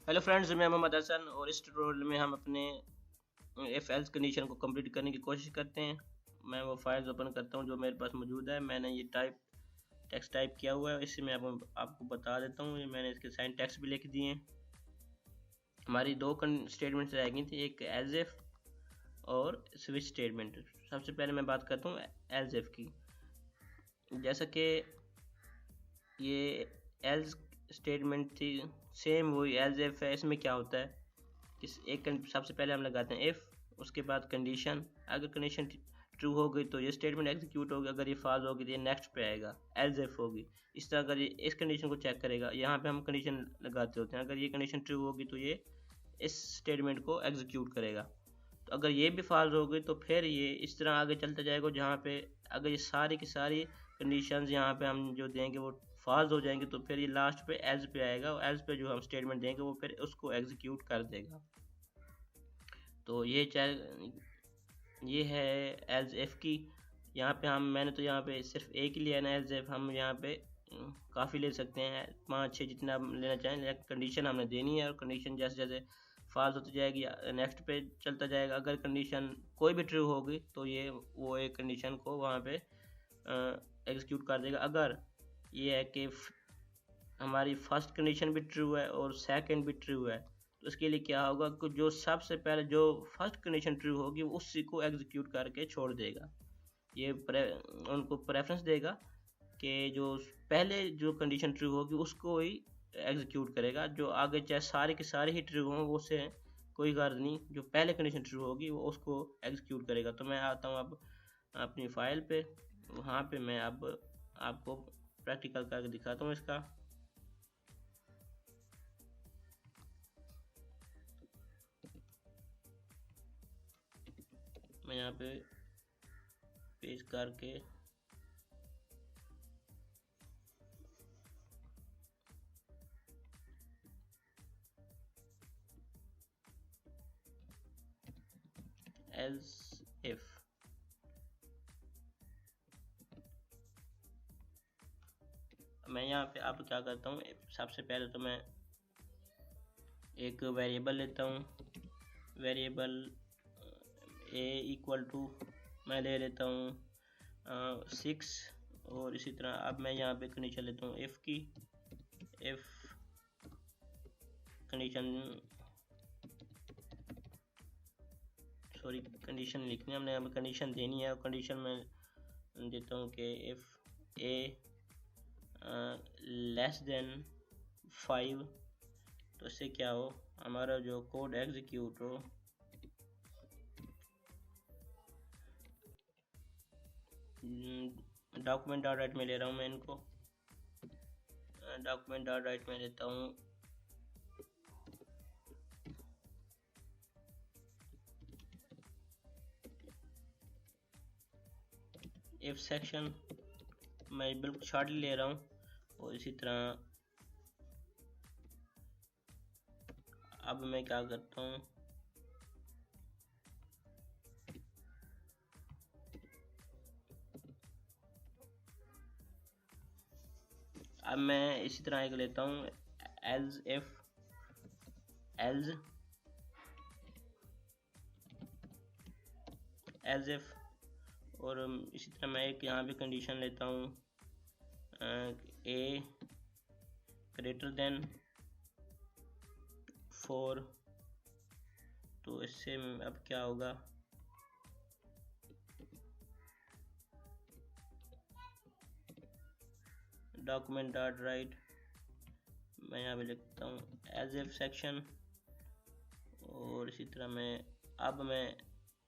Hello friends, मैं मोहम्मद हसन और इस ट्यूटोरियल में हम अपने इफ़ एल्स कंडीशन को कंप्लीट करने की कोशिश करते हैं। मैं वो फाइल्स ओपन करता हूँ जो मेरे पास मौजूद है। मैंने ये टेक्स्ट टाइप किया हुआ है, इससे मैं आपको बता देता हूँ। मैंने इसके साइन टेक्स्ट भी लिख दिए हैं। हमारी दो स्टेटमेंट्स रह गई थी, एक एल्स इफ और स्विच स्टेटमेंट। सबसे पहले मैं बात करता हूँ एल्स इफ की। जैसा कि ये एल्स स्टेटमेंट थी, सेम वही एल्स इफ है। इसमें क्या होता है, सबसे पहले हम लगाते हैं इफ़, उसके बाद कंडीशन। अगर कंडीशन ट्रू हो गई तो ये स्टेटमेंट एग्जीक्यूट होगी, अगर ये फॉल्स होगी तो ये नेक्स्ट पे आएगा, एल्स इफ होगी। इस तरह अगर ये इस कंडीशन को चेक करेगा, यहाँ पे हम कंडीशन लगाते होते हैं। अगर ये कंडीशन ट्रू होगी तो ये इस स्टेटमेंट को एग्जीक्यूट करेगा। तो अगर ये भी फॉल्स हो गई तो फिर ये इस तरह आगे चलता जाएगा, जहाँ पे अगर ये सारी की सारी कंडीशंस यहाँ पे हम जो देंगे वो फॉल्स हो जाएंगे, तो फिर ये लास्ट पे एल्स पे आएगा और एल्स पे जो हम स्टेटमेंट देंगे वो फिर उसको एग्जीक्यूट कर देगा। तो ये है एल्स इफ की। यहाँ पे मैंने तो यहाँ पे सिर्फ एक ही लिया ना एल्स इफ। हम यहाँ पे काफ़ी ले सकते हैं, 5-6 जितना आप लेना चाहें, लेकिन कंडीशन हमने देनी है और कंडीशन जैसे जैसे फॉल्स होती जाएगी नेक्स्ट पे चलता जाएगा। अगर कंडीशन कोई भी ट्रू होगी तो ये वो एक कंडीशन को वहाँ पे एग्जीक्यूट कर देगा। अगर ये है कि हमारी फर्स्ट कंडीशन भी ट्रू है और सेकंड भी ट्रू है, तो इसके लिए क्या होगा कि जो सबसे पहले जो फर्स्ट कंडीशन ट्रू होगी वो उसी को एग्जीक्यूट करके छोड़ देगा। ये उनको प्रेफरेंस देगा कि जो पहले जो कंडीशन ट्रू होगी उसको ही एग्जीक्यूट करेगा। जो आगे चाहे सारे के सारे ही ट्रू हों, वो से कोई गर्ज नहीं, जो पहले कंडीशन ट्रू होगी वो उसको एग्जीक्यूट करेगा। तो मैं आता हूँ अब अपनी फाइल पे, वहाँ पे मैं अब आपको प्रैक्टिकल करके दिखाता हूँ इसका। मैं यहाँ पे पेज करके else if मैं यहाँ पे अब क्या करता हूँ, सबसे पहले तो मैं एक वेरिएबल लेता हूँ। वेरिएबल a इक्वल टू मैं ले लेता हूँ 6, और इसी तरह अब मैं यहाँ पे कंडीशन लेता हूँ इफ़ की। इफ़ कंडीशन लिखनी है हमने, अब कंडीशन देनी है और कंडीशन में देता हूँ कि इफ़ a लेस देन 5, तो इससे क्या हो, हमारा जो कोड एग्जीक्यूट हो। डॉक्यूमेंट डॉट राइट में ले रहा हूँ मैं इनको। डॉक्यूमेंट डॉट राइट में लेता हूँ इफ सेक्शन, मैं बिल्कुल शॉर्टली ले रहा हूँ। और इसी तरह अब मैं क्या करता हूँ, अब मैं इसी तरह एक लेता हूँ एल्स इफ और इसी तरह मैं एक यहाँ पे कंडीशन लेता हूँ a ग्रेटर देन 4। तो इससे अब क्या होगा, डॉक्यूमेंट डॉट राइट मैं यहाँ पे लिखता हूँ एज इफ सेक्शन। और इसी तरह मैं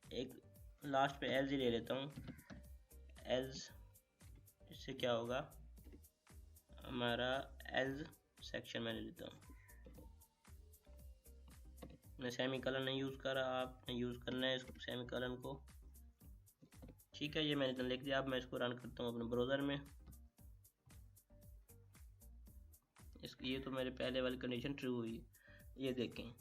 एक लास्ट पे एल्स ही ले लेता हूँ एल्स। इससे क्या होगा, हमारा एल्स सेक्शन में ले लेता हूँ। मैं सेमीकोलन नहीं यूज़ कर रहा, आपने यूज़ करना है इसको सेमीकोलन को। ठीक है, ये मैंने इतना लिख दिया। अब मैं इसको रन करता हूँ अपने ब्राउज़र में। ये तो मेरे पहले वाली कंडीशन ट्रू हुई, ये देखें।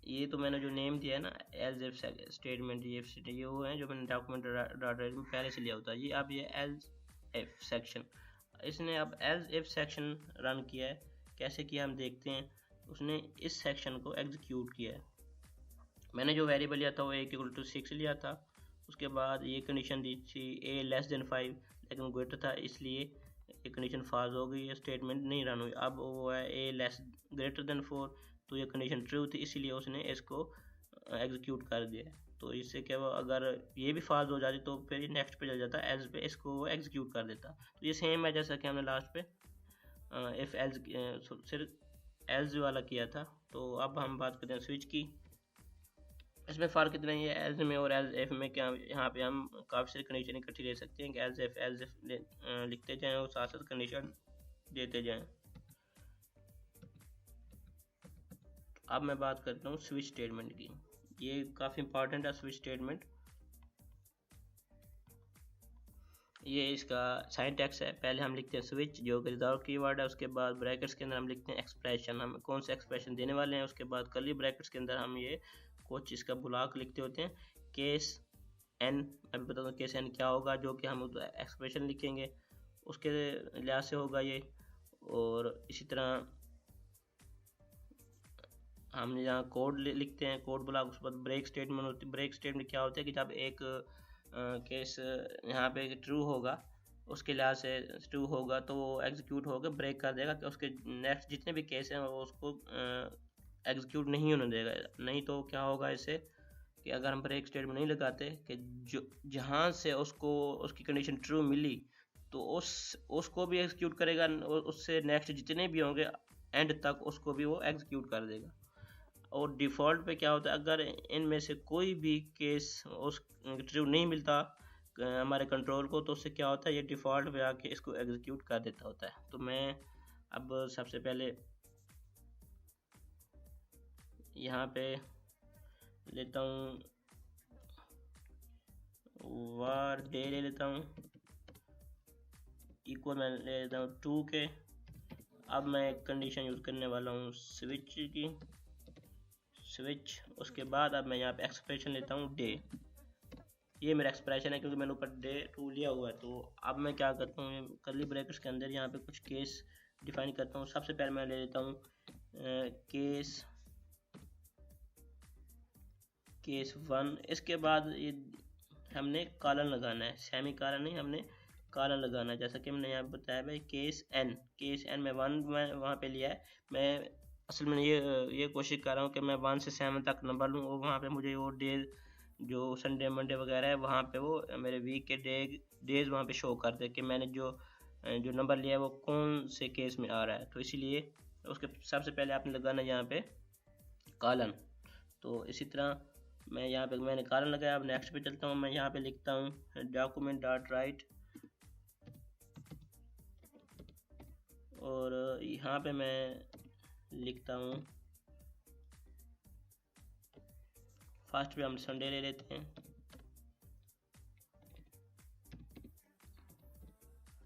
ये तो मैंने जो नेम दिया है ना एल्स इफ स्टेटमेंट, ये वो है जो मैंने डॉक्यूमेंट डॉट राइट में पहले से लिया होता है। ये अब ये एल्स इफ सेक्शन, इसने अब एल्स इफ सेक्शन रन किया है। कैसे किया हम देखते हैं। उसने इस सेक्शन को एग्जीक्यूट किया है। मैंने जो वेरिएबल लिया था वो a=6 लिया था। उसके बाद ये कंडीशन दी थी a<5 लेकिन ग्रेटर था, इसलिए ये कंडीशन फॉल्स हो गई है, स्टेटमेंट नहीं रन हुई। अब वो है a<4, तो ये कंडीशन ट्रू थी, इसीलिए उसने इसको एग्जीक्यूट कर दिया। तो इससे क्या हुआ, अगर ये भी फॉल्स हो जाती तो फिर नेक्स्ट पे चल जाता, एल्स पे इसको वो एग्जीक्यूट कर देता। तो ये सेम है जैसा कि हमने लास्ट पे इफ एल्स सिर्फ एल्स वाला किया था। तो अब हम बात करते हैं स्विच की। इसमें फ़र्क इतना ही है एल्स में और एल्स इफ में, क्या यहाँ पे हम काफ़ी सारी कंडीशन इकट्ठी ले सकते हैं कि एल्स इफ लिखते जाएं और साथ साथ कंडीशन देते जाएं। अब मैं बात करता हूँ स्विच स्टेटमेंट की। ये काफ़ी इंपॉर्टेंट है स्विच स्टेटमेंट। ये इसका सिंटैक्स है। पहले हम लिखते हैं स्विच जो कि विदाउट कीवर्ड है, उसके बाद ब्रैकेट्स के अंदर हम लिखते हैं एक्सप्रेशन, हम कौन सा एक्सप्रेशन देने वाले हैं। उसके बाद कर्ली ब्रैकेट्स के अंदर हम ये कुछ इसका ब्लॉक लिखते होते हैं। केस एन, मैं बताता हूँ केस एन क्या होगा, जो कि हम एक्सप्रेशन लिखेंगे उसके लिहाज से होगा ये। और इसी तरह हम यहाँ कोड लिखते हैं, कोड ब्लॉक। उसके बाद ब्रेक स्टेटमेंट होती है। ब्रेक स्टेटमेंट क्या होता है कि जब एक केस यहाँ पे ट्रू होगा, उसके लिहाज से ट्रू होगा तो वो एग्जीक्यूट होकर ब्रेक कर देगा कि उसके नेक्स्ट जितने भी केस हैं वो उसको एग्जीक्यूट नहीं होने देगा। नहीं तो क्या होगा इससे कि अगर हम ब्रेक स्टेटमेंट नहीं लगाते कि जो जहाँ से उसको उसकी कंडीशन ट्रू मिली तो उसको भी एग्जीक्यूट करेगा, उससे नेक्स्ट जितने भी होंगे एंड तक उसको भी वो एग्जीक्यूट कर देगा। और डिफ़ॉल्ट पे क्या होता है, अगर इनमें से कोई भी केस उस ट्रू नहीं मिलता हमारे कंट्रोल को, तो उससे क्या होता है ये डिफ़ॉल्ट पे आके इसको एग्जीक्यूट कर देता होता है। तो मैं अब सबसे पहले यहाँ पे लेता हूँ var डे ले लेता हूँ, इक्वल मैं ले लेता हूँ 2 के। अब मैं एक कंडीशन यूज़ करने वाला हूँ स्विच की, स्विच। उसके बाद अब मैं यहाँ पे एक्सप्रेशन लेता हूँ डे। ये मेरा एक्सप्रेशन है क्योंकि मैंने ऊपर डे 2 लिया हुआ है। तो अब मैं क्या करता हूँ, कर्ली ब्रैकेट्स के अंदर यहाँ पे कुछ केस डिफाइन करता हूँ। सबसे पहले मैं ले लेता हूँ केस 1। इसके बाद ये हमने कॉलन लगाना है, सेमी कॉलन नहीं, हमने कॉलन लगाना है। जैसा कि मैंने यहाँ बताया भाई केस एन में 1 में वहाँ पे लिया है। मैं असल में ये कोशिश कर रहा हूँ कि मैं 1 से 7 तक नंबर लूँ और वहाँ पे मुझे वो डेज जो संडे मंडे वगैरह है वहाँ पे वो मेरे वीक के डेज वहाँ पे शो कर दे कि मैंने जो नंबर लिया है वो कौन से केस में आ रहा है। तो इसीलिए उसके सबसे पहले आपने लगाना है यहाँ पे कॉलन। तो इसी तरह मैं यहाँ पे मैंने कॉलन लगाया। अब नेक्स्ट पे चलता हूँ। मैं यहाँ पे लिखता हूँ डॉक्यूमेंट डॉट राइट, और यहाँ पे मैं लिखता हूँ फर्स्ट पे हम संडे ले लेते हैं।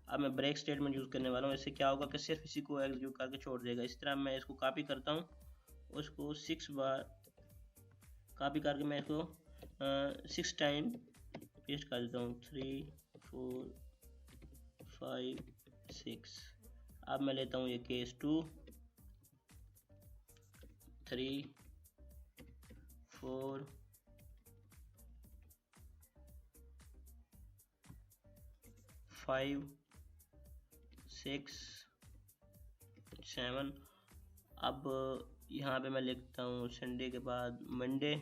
अब मैं ब्रेक स्टेटमेंट यूज़ करने वाला हूँ। इससे क्या होगा कि सिर्फ इसी को एग्जीक्यूट करके छोड़ देगा। इस तरह मैं इसको कॉपी करता हूँ, उसको 6 बार कॉपी करके मैं इसको 6 टाइम पेस्ट कर देता हूँ, 3 4 5 6। अब मैं लेता हूँ ये केस 2 3 4 5 6 7। अब यहाँ पे मैं लिखता हूँ संडे के बाद मंडे।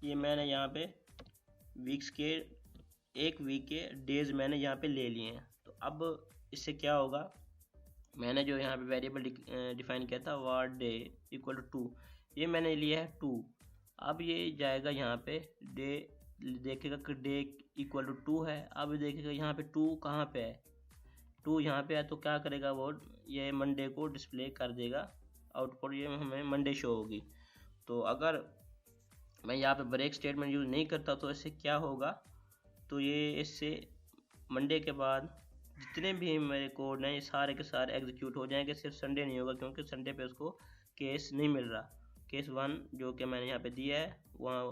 ये मैंने यहाँ पे वीक्स के एक वीक के डेज मैंने यहाँ पे ले लिए हैं। तो अब इससे क्या होगा, मैंने जो यहाँ पे वेरिएबल डिफाइन किया था var डे इक्वल टू 2, ये मैंने लिया है 2। अब ये जाएगा यहाँ पे डे, देखेगा कि डे इक्वल टू 2 है। अब देखेगा यहाँ पे 2 कहाँ पे है, 2 यहाँ पे है, तो क्या करेगा वो, ये मंडे को डिस्प्ले कर देगा, आउटपुट ये हमें मंडे शो होगी। तो अगर मैं यहाँ पे ब्रेक स्टेटमेंट यूज़ नहीं करता तो इससे क्या होगा, तो ये इससे मंडे के बाद जितने भी मेरे कोड हैं ये सारे के सारे एग्जीक्यूट हो जाएंगे, सिर्फ संडे नहीं होगा, क्योंकि संडे पे उसको केस नहीं मिल रहा। केस 1 जो कि मैंने यहाँ पे दिया है वहाँ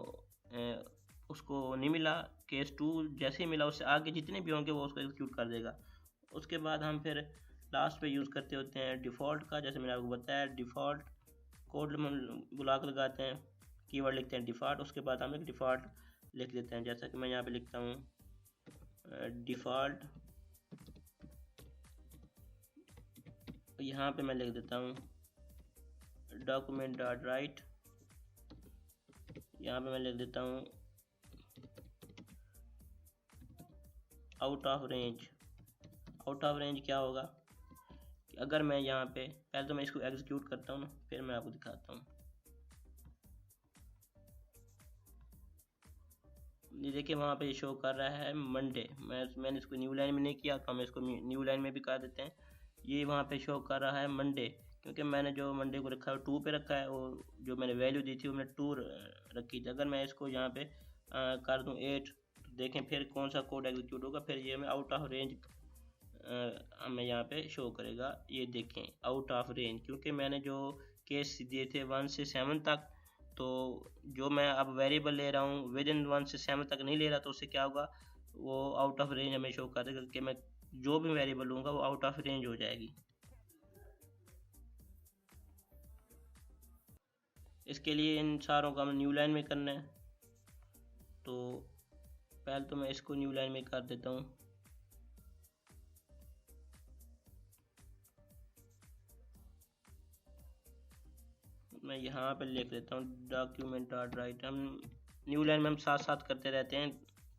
उसको नहीं मिला, केस 2 जैसे ही मिला उससे आगे जितने भी होंगे वो उसको एग्जीक्यूट कर देगा। उसके बाद हम फिर लास्ट पे यूज़ करते होते हैं डिफ़ॉल्ट का, जैसे मैंने आपको बताया डिफ़ॉल्ट कोड बुला कर लगाते हैं, कीवर्ड लिखते हैं डिफ़ॉल्ट, उसके बाद हम एक डिफ़ॉल्ट लिख देते हैं, जैसा कि मैं यहाँ पे लिखता हूँ डिफ़ॉल्ट, यहाँ पे मैं लिख देता हूँ डॉक्यूमेंट डॉट राइट, यहाँ पे मैं लिख देता हूँ out of range. Out of range क्या होगा कि अगर मैं यहाँ पे पहले तो मैं इसको एग्जीक्यूट करता हूँ ना, फिर मैं आपको दिखाता हूँ। ये देखिए वहाँ पे शो कर रहा है मंडे, मैंने इसको न्यू लाइन में नहीं किया, तो हम इसको न्यू लाइन में भी कर देते हैं। ये वहाँ पे शो कर रहा है मंडे, क्योंकि मैंने जो मंडे को रखा है 2 पे रखा है, और जो मैंने वैल्यू दी थी वो मैंने 2 रखी थी। अगर मैं इसको यहाँ पे कर दूँ 8, तो देखें फिर कौन सा कोड एग्जीक्यूट होगा, फिर ये हमें आउट ऑफ रेंज हमें यहाँ पे शो करेगा। ये देखें आउट ऑफ रेंज, क्योंकि मैंने जो केस दिए थे 1 से 7 तक, तो जो मैं अब वेरिएबल ले रहा हूँ विद इन 1 से 7 तक नहीं ले रहा, तो उससे क्या होगा, वो आउट ऑफ रेंज हमें शो करेगा कि मैं जो भी वेरिएबल लूँगा वो आउट ऑफ रेंज हो जाएगी। इसके लिए इन सारों का हमें न्यू लाइन में करना है, तो पहले तो मैं इसको न्यू लाइन में कर देता हूँ। मैं यहाँ पे लिख लेता हूँ डॉक्यूमेंट डॉट राइट। हम न्यू लाइन में हम साथ साथ करते रहते हैं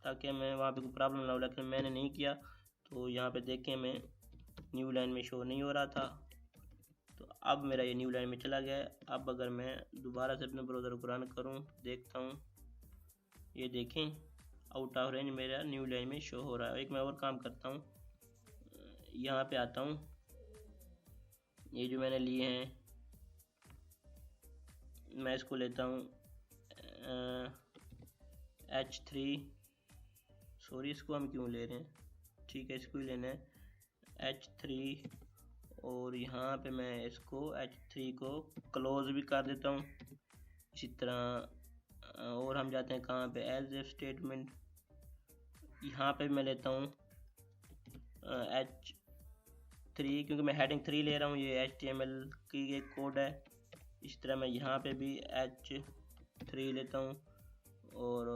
ताकि हमें वहाँ पे कोई प्रॉब्लम ना हो, लेकिन मैंने नहीं किया, तो यहाँ पे देखें मैं न्यू लाइन में शो नहीं हो रहा था, तो अब मेरा ये न्यू लाइन में चला गया है। अब अगर मैं दोबारा से अपने ब्राउज़र को रन करूँ, देखता हूँ, ये देखें आउट ऑफ रेंज मेरा न्यू लाइन में शो हो रहा है। एक मैं और काम करता हूँ, यहाँ पे आता हूँ, ये जो मैंने लिए हैं मैं इसको लेता हूँ H3, सॉरी इसको हम क्यों ले रहे हैं, ठीक है इसको ही लेना है H3, और यहाँ पे मैं इसको H3 को क्लोज भी कर देता हूँ इसी तरह। और हम जाते हैं कहाँ पे, एज इफ स्टेटमेंट, यहाँ पे मैं लेता हूँ H3, क्योंकि मैं हेडिंग 3 ले रहा हूँ, ये HTML की एक कोड है। इस तरह मैं यहाँ पे भी H3 लेता हूँ और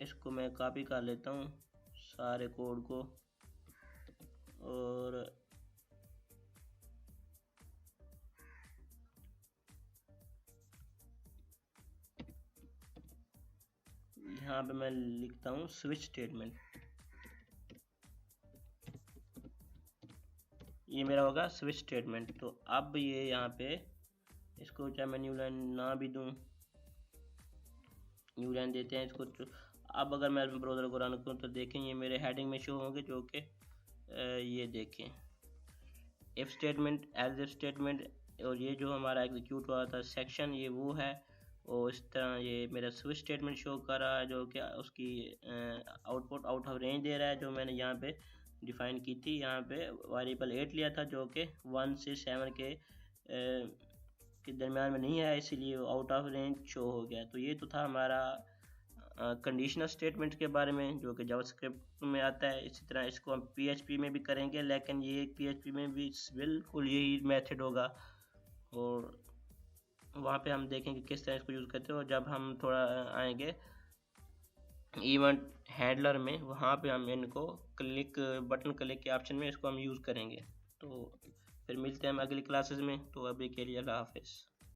इसको मैं कॉपी कर लेता हूँ सारे कोड को, और यहाँ पे मैं लिखता हूँ स्विच स्टेटमेंट, ये मेरा होगा स्विच स्टेटमेंट। तो अब ये यहाँ पे इसको चाहे मैं न्यू लाइन ना भी दूँ, न्यू लाइन देते हैं इसको। तो अब अगर मैं ब्राउज़र को रन करूँ तो देखें ये मेरे हेडिंग में शो होंगे, जो कि ये देखें if statement, as if statement, और ये जो हमारा एग्जीक्यूट हुआ था सेक्शन ये वो है, और इस तरह ये मेरा स्विच स्टेटमेंट शो कर रहा है, जो कि उसकी आउटपुट आउट ऑफ रेंज दे रहा है, जो मैंने यहाँ पे डिफ़ाइन की थी। यहाँ पे वेरिएबल 8 लिया था जो कि 1 से 7 के दरमियान में नहीं है, इसीलिए आउट ऑफ रेंज शो हो गया। तो ये तो था हमारा कंडीशनल स्टेटमेंट के बारे में, जो कि जावास्क्रिप्ट में आता है। इसी तरह इसको हम PHP में भी करेंगे, लेकिन ये PHP में भी बिल्कुल यही मेथड होगा, और वहाँ पे हम देखेंगे किस तरह इसको यूज़ करते हैं। और जब हम थोड़ा आएंगे इवेंट हैंडलर में, वहाँ पे हम इनको बटन क्लिक के ऑप्शन में इसको हम यूज़ करेंगे। तो फिर मिलते हैं हम अगली क्लासेस में, तो अभी के लिए अल्लाह हाफिज़।